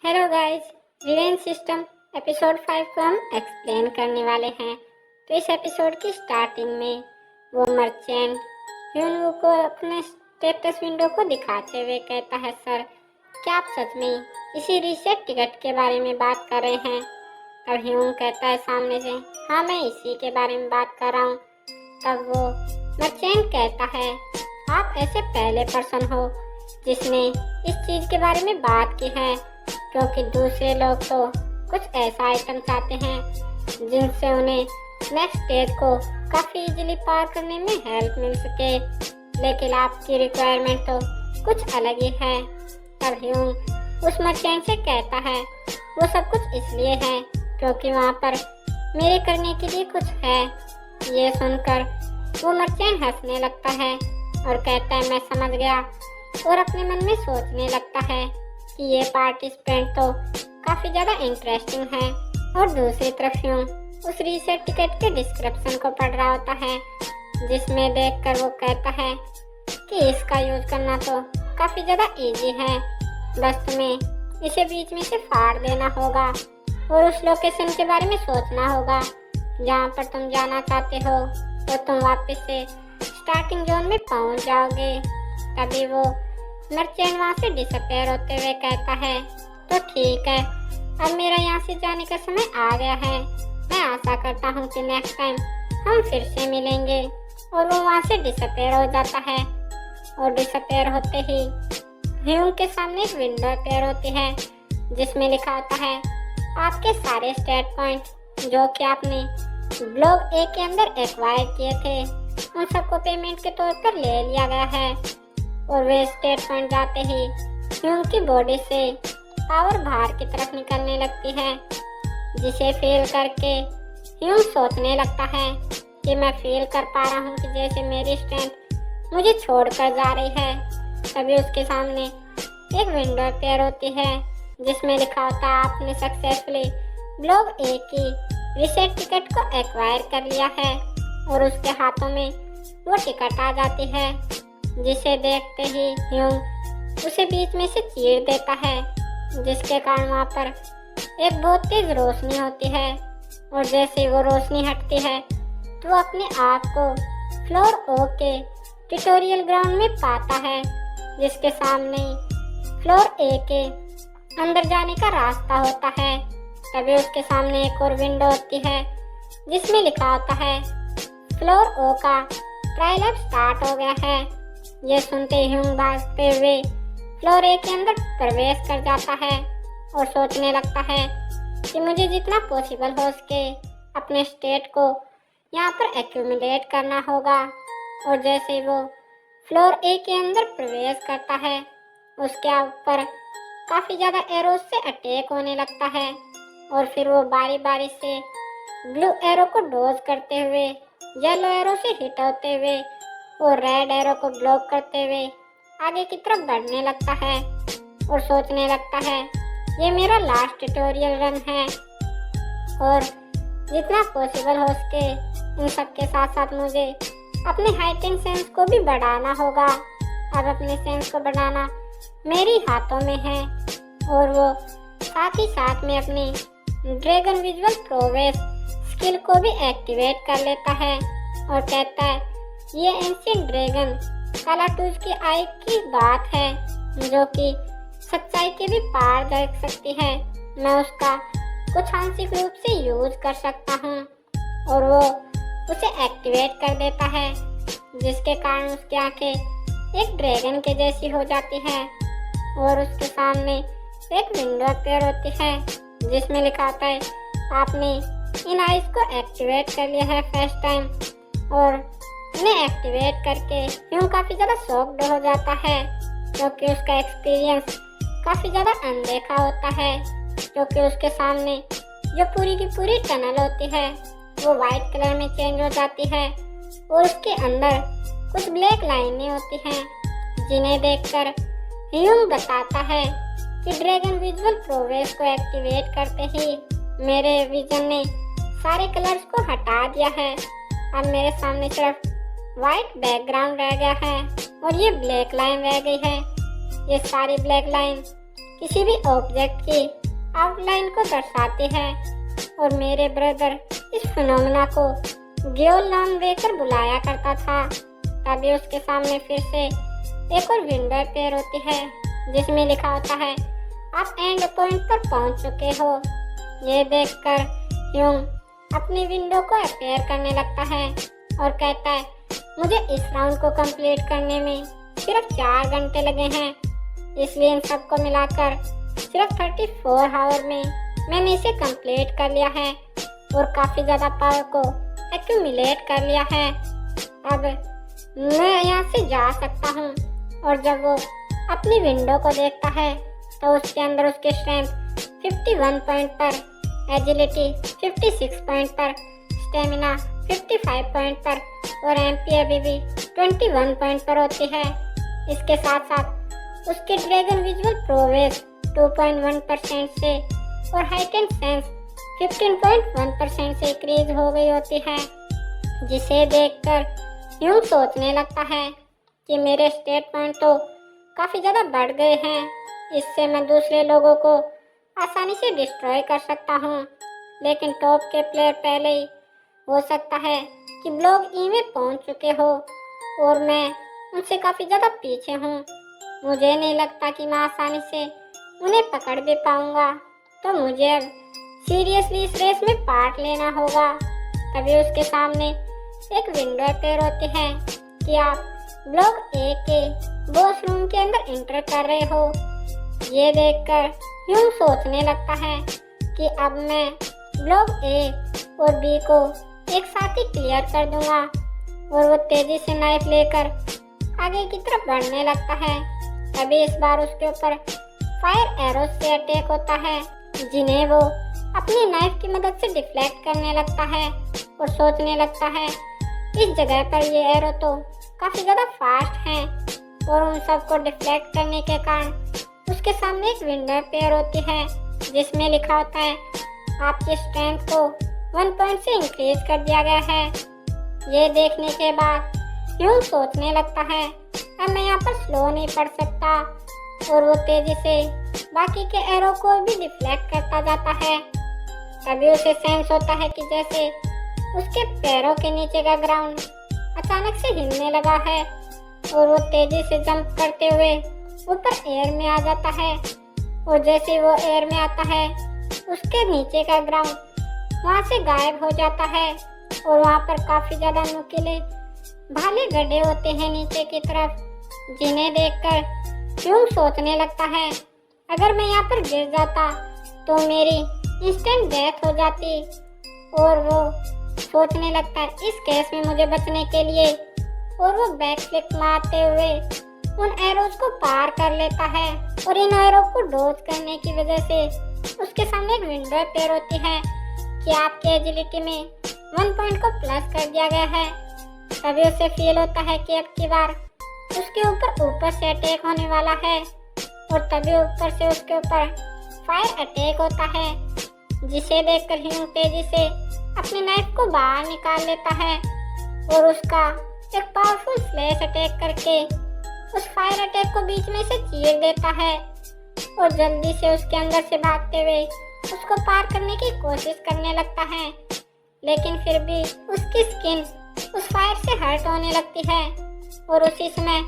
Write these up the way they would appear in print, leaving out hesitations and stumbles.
Hello guys, revenge system episode 5 को हम explain करने वाले हैं। तो इस एपिसोड की स्टार्टिंग में वो मर्चेंट ह्यूनवू को अपने स्टेटस विंडो को दिखाते हुए कहता है, सर क्या आप सच में इसी रीसेट टिकट के बारे में बात कर रहे हैं? तब ह्यून कहता है सामने से, हाँ मैं इसी के बारे में बात कर रहा हूँ। तब वो मर्चेंट कहता है, आप ऐसे पहले पर्सन हो जिसने इस चीज़ के बारे में बात की है, क्योंकि दूसरे लोग तो कुछ ऐसा आइटम चाहते हैं जिनसे उन्हें नेक्स्ट स्टेज को काफ़ी इजीली पार करने में हेल्प मिल सके, लेकिन आपकी रिक्वायरमेंट तो कुछ अलग ही है। तब ह्यून उस मर्चेंट से कहता है, वो सब कुछ इसलिए है क्योंकि वहाँ पर मेरे करने के लिए कुछ है। ये सुनकर वो मर्चेंट हंसने लगता है और कहता है, मैं समझ गया, और अपने मन में सोचने लगता है कि ये पार्टिसिपेंट तो काफ़ी ज़्यादा इंटरेस्टिंग है। और दूसरी तरफ ह्यून उस रीसेट टिकट के डिस्क्रिप्शन को पढ़ रहा होता है, जिसमें देखकर वो कहता है कि इसका यूज करना तो काफ़ी ज़्यादा इजी है, बस तुम्हें इसे बीच में से फाड़ देना होगा और उस लोकेशन के बारे में सोचना होगा जहाँ पर तुम जाना चाहते हो, तो तुम वापस से स्टार्टिंग जोन में पहुँच जाओगे। तभी वो मर्चेंट वहाँ से डिसअपेयर होते हुए कहता है, तो ठीक है, अब मेरा यहाँ से जाने का समय आ गया है। मैं आशा करता हूँ कि नेक्स्ट टाइम हम फिर से मिलेंगे। और वो वहाँ से डिसअपेयर हो जाता है और डिसअपेयर होते ही ह्यून के सामने एक विंडो अपेयर होती है जिसमें लिखा होता है, आपके सारे स्टेट पॉइंट जो कि आपने ब्लॉक ए के अंदर एक्वायर किए थे, उन सबको पेमेंट के तौर पर ले लिया गया है। और वे स्टेट पॉइंट जाते ही ह्यून की बॉडी से पावर बाहर की तरफ निकलने लगती है, जिसे फील करके ह्यून सोचने लगता है कि मैं फील कर पा रहा हूँ कि जैसे मेरी स्ट्रेंथ मुझे छोड़कर जा रही है। तभी उसके सामने एक विंडो अपेयर होती है जिसमें लिखा होता है, आपने सक्सेसफुली ब्लॉक ए की रीसेट टिकट को एक्वायर कर लिया है। और उसके हाथों में वो टिकट आ जाती है, जिसे देखते ही ह्यून उसे बीच में से चीर देता है, जिसके कारण वहाँ पर एक बहुत तेज रोशनी होती है। और जैसे ही वो रोशनी हटती है तो वो अपने आप को फ्लोर ओ के ट्यूटोरियल ग्राउंड में पाता है, जिसके सामने फ्लोर ए के अंदर जाने का रास्ता होता है। तभी उसके सामने एक और विंडो होती है जिसमें लिखा होता है, फ्लोर ओ का ट्रायल अब स्टार्ट हो गया है। ये सुनते ही ह्यून भागते हुए फ्लोर ए के अंदर प्रवेश कर जाता है और सोचने लगता है कि मुझे जितना पॉसिबल हो सके अपने स्टेट को यहाँ पर एक्यूमुलेट करना होगा। और जैसे ही वो फ्लोर ए के अंदर प्रवेश करता है, उसके ऊपर काफ़ी ज़्यादा एरोस से अटैक होने लगता है। और फिर वो बारी बारी से ब्लू एरो को डॉज करते हुए, येलो एरो से हिट होते हुए और रेड एरो को ब्लॉक करते हुए आगे की तरफ बढ़ने लगता है और सोचने लगता है, ये मेरा लास्ट ट्यूटोरियल रन है और जितना पॉसिबल हो सके इन सब के साथ साथ मुझे अपने हाइटिंग सेंस को भी बढ़ाना होगा। अब अपने सेंस को बढ़ाना मेरी हाथों में है। और वो साथ ही साथ में अपनी ड्रैगन विजुअल प्रोवेस स्किल को भी एक्टिवेट कर लेता है और कहता है, ये एंशिएंट ड्रैगन कालाटूज की आई की बात है जो कि सच्चाई के भी पार देख सकती है। मैं उसका कुछ आंशिक रूप से यूज कर सकता हूँ। और वो उसे एक्टिवेट कर देता है, जिसके कारण उसकी आंखें एक ड्रैगन के जैसी हो जाती है। और उसके सामने एक विंडो अपेयर होती है जिसमें लिखा होता है, आपने इन आइज को एक्टिवेट कर लिया है फर्स्ट टाइम। और इन्हें एक्टिवेट करके ह्यून काफ़ी ज़्यादा शॉक्ड हो जाता है, क्योंकि उसका एक्सपीरियंस काफ़ी ज़्यादा अनदेखा होता है। क्योंकि उसके सामने जो पूरी की पूरी टनल होती है वो वाइट कलर में चेंज हो जाती है और उसके अंदर कुछ ब्लैक लाइनें होती हैं, जिन्हें देखकर ह्यून बताता है कि ड्रैगन विजुअल प्रोग्रेस को एक्टिवेट करते ही मेरे विजन ने सारे कलर्स को हटा दिया है। अब मेरे सामने सिर्फ वाइट बैकग्राउंड रह गया है और ये ब्लैक लाइन रह गई है। ये सारी ब्लैक लाइन किसी भी ऑब्जेक्ट की आउटलाइन को दर्शाती है और मेरे ब्रदर इस फिनोमेना को ग्योल नाम देकर बुलाया करता था। तभी उसके सामने फिर से एक और विंडो अपीयर होती है जिसमें लिखा होता है आप एंड पॉइंट पर पहुंच चुके हो। ये देखकर ह्यूंग अपनी विंडो को अपीयर करने लगता है और कहता है मुझे इस राउंड को कंप्लीट करने में सिर्फ 4 घंटे लगे हैं, इसलिए इन सबको मिलाकर सिर्फ 34 आवर में मैंने इसे कंप्लीट कर लिया है और काफ़ी ज़्यादा पावर को एक्यूमुलेट कर लिया है। अब मैं यहाँ से जा सकता हूँ। और जब वो अपनी विंडो को देखता है तो उसके अंदर उसके स्ट्रेंथ 51 पॉइंट पर, एजिलिटी 56 पॉइंट पर, स्टेमिना 55 पॉइंट पर और एमपी अभी भी 21 पॉइंट पर होती है। इसके साथ साथ उसके ड्रैगन विजुअल प्रोग्रेस 2.1% से और हाइट एंड सेंस 15.1% से इंक्रीज हो गई होती है, जिसे देखकर ह्यूंग सोचने लगता है कि मेरे स्टेट पॉइंट तो काफ़ी ज़्यादा बढ़ गए हैं, इससे मैं दूसरे लोगों को आसानी से डिस्ट्रॉय कर सकता हूँ। लेकिन टॉप के प्लेयर पहले ही हो सकता है कि ब्लॉक ई में पहुँच चुके हो और मैं उनसे काफ़ी ज़्यादा पीछे हूँ। मुझे नहीं लगता कि मैं आसानी से उन्हें पकड़ भी पाऊँगा, तो मुझे अब सीरियसली इस रेस में पार्ट लेना होगा। तभी उसके सामने एक विंडो अपीयर होती है कि आप ब्लॉक ए के बॉस रूम के अंदर एंटर कर रहे हो। ये देखकर ह्यूंग सोचने लगता है कि अब मैं ब्लॉक ए और बी को एक साथ ही क्लियर कर दूंगा और वो तेजी से नाइफ लेकर आगे की तरफ बढ़ने लगता है। तभी इस बार उसके ऊपर फायर एरोस से अटैक होता है, जिन्हें वो अपनी नाइफ की मदद से डिफ्लेक्ट करने लगता है और सोचने लगता है इस जगह पर ये एरो तो काफ़ी ज़्यादा फास्ट हैं और उन सबको डिफ्लेक्ट करने के कारण उसके सामने एक विंडो अपीयर होती है जिसमें लिखा होता है आपकी स्ट्रेंथ को 1 पॉइंट से इंक्रीज कर दिया गया है। ये देखने के बाद ह्यूंग सोचने लगता है अब मैं यहाँ पर स्लो नहीं पड़ सकता और वो तेजी से बाकी के एरो को भी डिफ्लेक्ट करता जाता है। तभी उसे सेंस होता है कि जैसे उसके पैरों के नीचे का ग्राउंड अचानक से हिलने लगा है और वो तेजी से जंप करते हुए ऊपर एयर में आ जाता है और जैसे ही वो एयर में आता है उसके नीचे का ग्राउंड वहाँ से गायब हो जाता है और वहाँ पर काफ़ी ज़्यादा नुकीले भाले गड्ढे होते हैं नीचे की तरफ, जिन्हें देखकर ह्यूंग सोचने लगता है अगर मैं यहाँ पर गिर जाता तो मेरी इंस्टेंट डेथ हो जाती। और वो सोचने लगता है इस केस में मुझे बचने के लिए और वो बैक फ्लिप मारते हुए उन एरोज को पार कर लेता है और इन एरो को डॉज करने की वजह से उसके सामने एक विंडो अपीयर होती है कि आपके एजिलिटी में 1 पॉइंट को प्लस कर दिया गया है। तभी उसे फील होता है कि अब की बार उसके ऊपर से अटैक होने वाला है और तभी ऊपर से उसके ऊपर फायर अटैक होता है, जिसे देखकर ह्यूंग तेजी से अपनी नाइफ को बाहर निकाल लेता है और उसका एक पावरफुल स्लैश अटैक करके उस फायर अटैक को बीच में से चीर देता है और जल्दी से उसके अंदर से भागते हुए उसको पार करने की कोशिश करने लगता है। लेकिन फिर भी उसकी स्किन उस फायर से हर्ट होने लगती है और उसी समय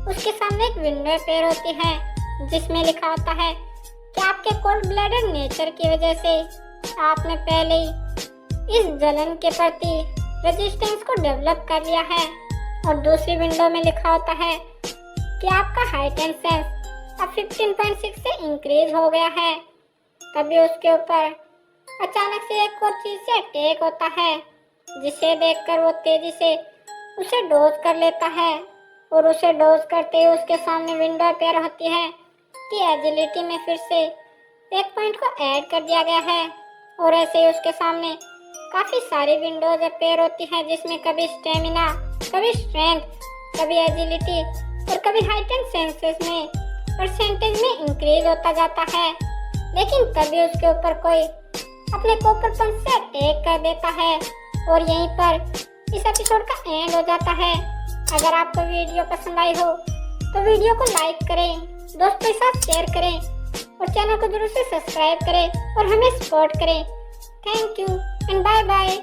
उसके सामने एक विंडो अपीयर होती है जिसमें लिखा होता है कि आपके कोल्ड ब्लडेड नेचर की वजह से आपने पहले ही इस जलन के प्रति रेजिस्टेंस को डेवलप कर लिया है। और दूसरी विंडो में लिखा होता है कि आपका हाइट एंड सेंस अब 15.6 से इंक्रीज हो गया है। तभी उसके ऊपर अचानक से एक और चीज से अटैक होता है, जिसे देखकर वो तेजी से उसे डोज कर लेता है और उसे डोज करते ही उसके सामने विंडो अपीयर होती है कि एजिलिटी में फिर से 1 पॉइंट को ऐड कर दिया गया है। और ऐसे ही उसके सामने काफ़ी सारी विंडोज अपीयर होती हैं जिसमें कभी स्टेमिना, कभी स्ट्रेंथ, कभी एजिलिटी और कभी हाइट एंड सेंसेस में परसेंटेज में इंक्रीज होता जाता है। लेकिन तभी उसके ऊपर कोई अपने कॉपर पंच से अटैक कर देता है और यहीं पर इस एपिसोड का एंड हो जाता है। अगर आपको वीडियो पसंद आई हो तो वीडियो को लाइक करें, दोस्तों के साथ शेयर करें और और चैनल को जरूर से सब्सक्राइब करें और हमें सपोर्ट करें। Thank you and bye bye.